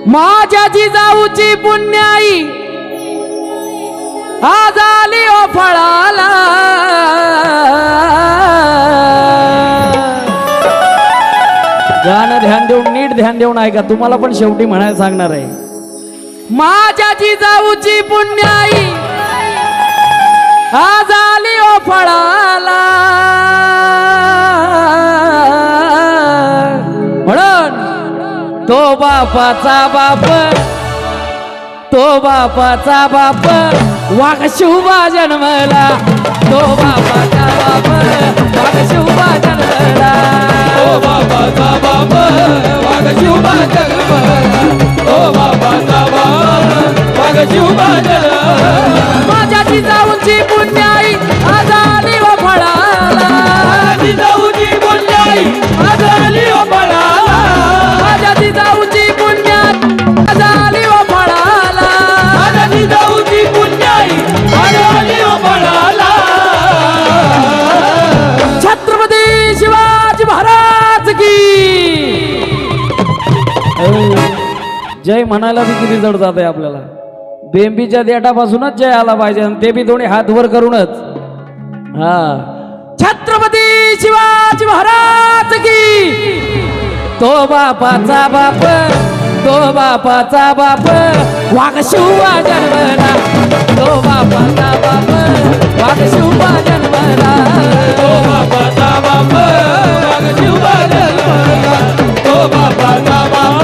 माझ्या जिजाऊची पुण्याई आज आली ओ फळाला। गाणं ध्यान देऊन नीट ध्यान देऊन ऐका, तुम्हाला पण शेवटी म्हणायला सांगणार आहे। माझ्या जिजाऊची पुण्याई आज आली ओ फळाला, म्हणून तो बापाचा बाप, तो बापाचा बाप वाघ शिवबा जन्मला, तो बापाचा बाप वाघ शिवबा जन्मला, ओ बाबाचा बाप वाघ शिवबा जन्मला, ओ बाबाचा बाप वाघ शिवबा जन्मला। माझ्या जिजाऊची पुण्याई आज आली ओ फळाला, जिजाऊची पुण्याई आज आली ओ फळाला, माझ्या जिजाऊची पुण्याई आज आली ओ फळाला, माझ्या जिजाऊची पुण्याई आज आली ओ फळाला। छत्रपती शिवाजी महाराज की जय म्हणायला बी किती जड जात आहे आपल्याला। बेंबीच्या देठापासूनच जय आला पाहिजे, आणि ते बी थोडे हात वर करूनच। हा, छत्रपती शिवाजी महाराज की। तो बापाचा बाप, तो बापाचा बाप वाघ शिवबा जन्मला, तो बापाचा बाप वाघ शिवबा जन्मला, ओ बाबाचा बाप वाघ शिवबा जन्मला, ओ बाबाचा बाप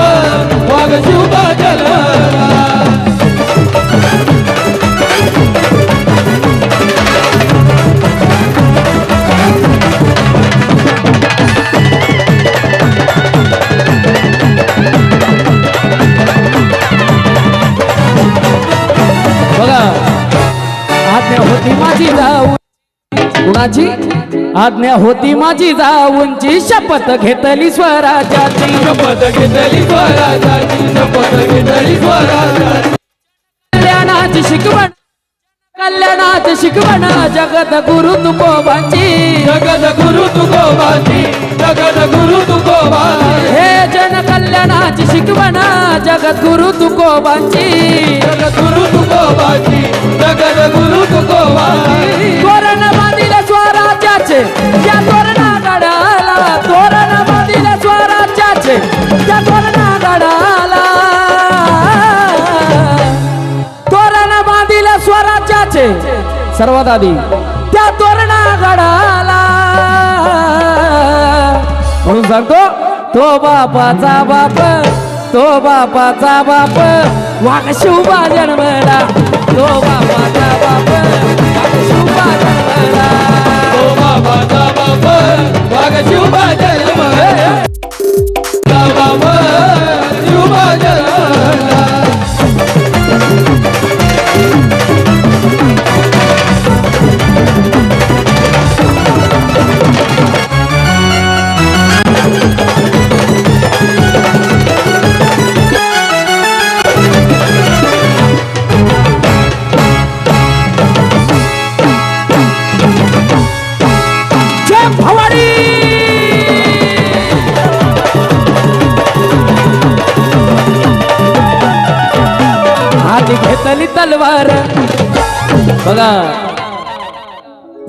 वाघ शिवबा जन्मला। बघा, आज्ञा होती माझी जाऊ, कुणाची आज्ञा होती माझी जाऊंची, शपथ घेतली स्वराज्याची, शपथ घेतली स्वराज्याची, शपथ घेतली स्वराज्याची। कल्याणाची शिकवण, कल्याणाची शिकवण जगत गुरु तुकोबांची, जगत गुरु तुकोबाची, जगत गुरु तुकोबाची। हे जन कल्याणाची शिकवण जगत गुरु तुकोबांची, जगत गुरु तुकोबाची, जगत गुरु तुकोबाची। तोरण बांधिले स्वराज्याचे त्या तोरणा गडाला, तोरण बांधिले स्वराज्याचे त्या तोरणा गडाला, तोरण बांधिले स्वराज्याचे सर्वात आधी त्या तोरणा गडाला। म्हणून सांगतो, तो बापाचा बाप, तो बापाचा बाप वाघ शिवबा जन्मला, तो बापाचा बाप वाघ शिवबा जन्मला, ओ बाबाचा बाप वाघ शिवबा जन्मला, बाबा शिवबा जन्मला। जय भवानी। हाती घेतली तलवार, बघा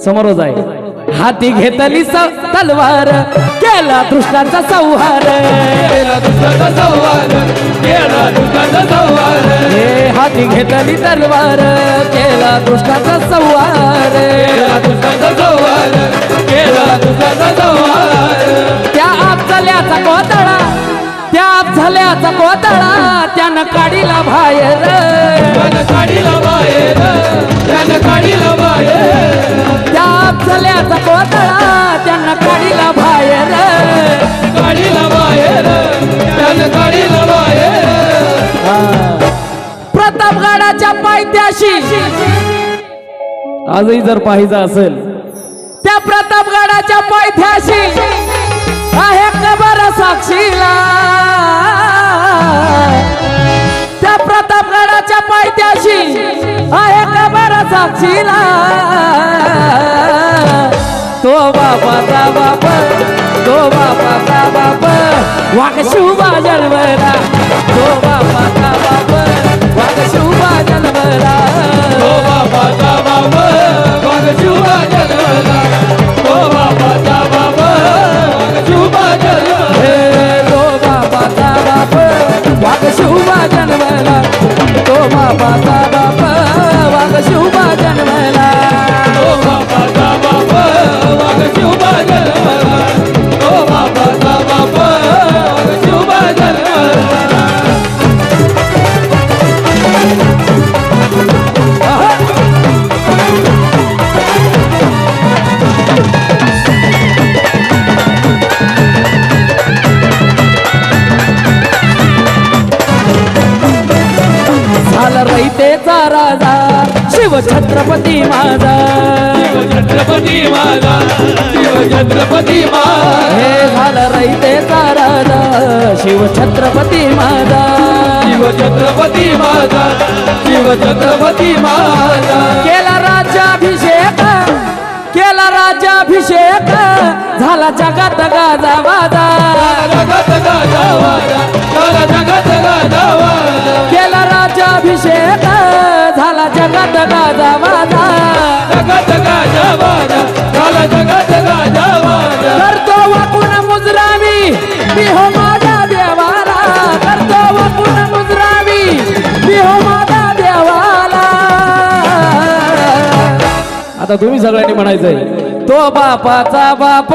समोरच आहे, हाती घेतली तलवार केला दुष्टांचा संहार, केला दुष्टाचा संहार, केला दुष्टाचा संहार। हे हाती घेतली तलवार केला दुष्टांचा संहार, केला दुष्टाचा संहार, केला दुष्टाचा संहार। त्या अफजल्याचा कोतळा, त्या अफजल्याचा कोतळा त्यानं काढीला बाहेर, त्यानं काढीला बाहेर, त्यानं काढीला बाहेर, त्या अफजल्याचा कोतळा त्यानं काढीला बाहेर, काढीला बाहेर, त्यानं काढीला बाहेर। प्रतापगडाच्या पायथ्याशी आजही जर पाहायचं असेल, त्या प्रतापगडाच्या पायथ्याशी आहे कबर साक्षीला, त्या प्रतापगडाच्या पायथ्याशी आहे कबर साक्षीला, तो बापाचा बाप, तो बापाचा बाप वाघ शिवबा जन्मला, तो बापाचा बाप वाघ शिवबा जन्मला तो बापाचा बाप वाघ शिवबा जन्मला तो बापाचा बाप वाघ शिवबा जन्मला हे तो बापाचा बाप वाघ शिवबा जन्मला तो बापाचा बाप वाघ शिवबा जन्मला तो बापाचा बाप वाघ शिवबा जन्मला तो बापाचा बाप वाघ शिवबा जन्मला झाला रयतेचा राजा शिव छत्रपती माझा छत्रपती माझा शिव छत्रपती माझा हे झालं रयतेचा राजा शिव छत्रपती माझा शिव छत्रपती माझा शिव छत्रपती माझा केला राज्याभिषेक झाला जगात गाजा वाजा जगत गाजा वाजा झाला जगत गाजा वाजा केला राज्याभिषेक झाला जगात गाजा वाजा जगत गाजा वाजा झाला जगत गाजा वाजा करतो वाकून मुजरावी मी हो माझ्या देवाला करतो वाकून मुजरावी मी हो माझ्या देवाला आता तुम्ही सगळ्यांनी म्हणायचंय तो बापाचा बाप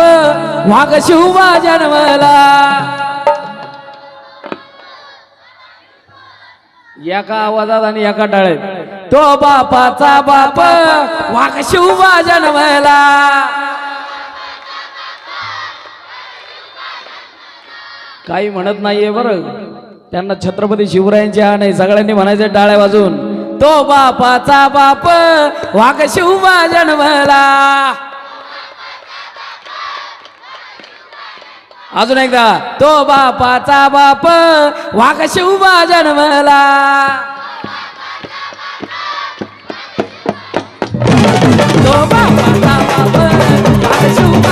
वाघ शिवबा जन्मला एका आवाजात आणि एका टाळ्यात तो बापाचा बाप वाघ शिवबा जन्मला काही म्हणत नाहीये बरं त्यांना छत्रपती शिवरायांची हा नाही सगळ्यांनी म्हणायचं टाळ्या वाजून तो बापाचा बाप वाघ शिवबा जन्मला अजून एकदा तो बापाचा बाप वाघ शिवबा जन्मला तो बापाचा बाप वाघ शिवबा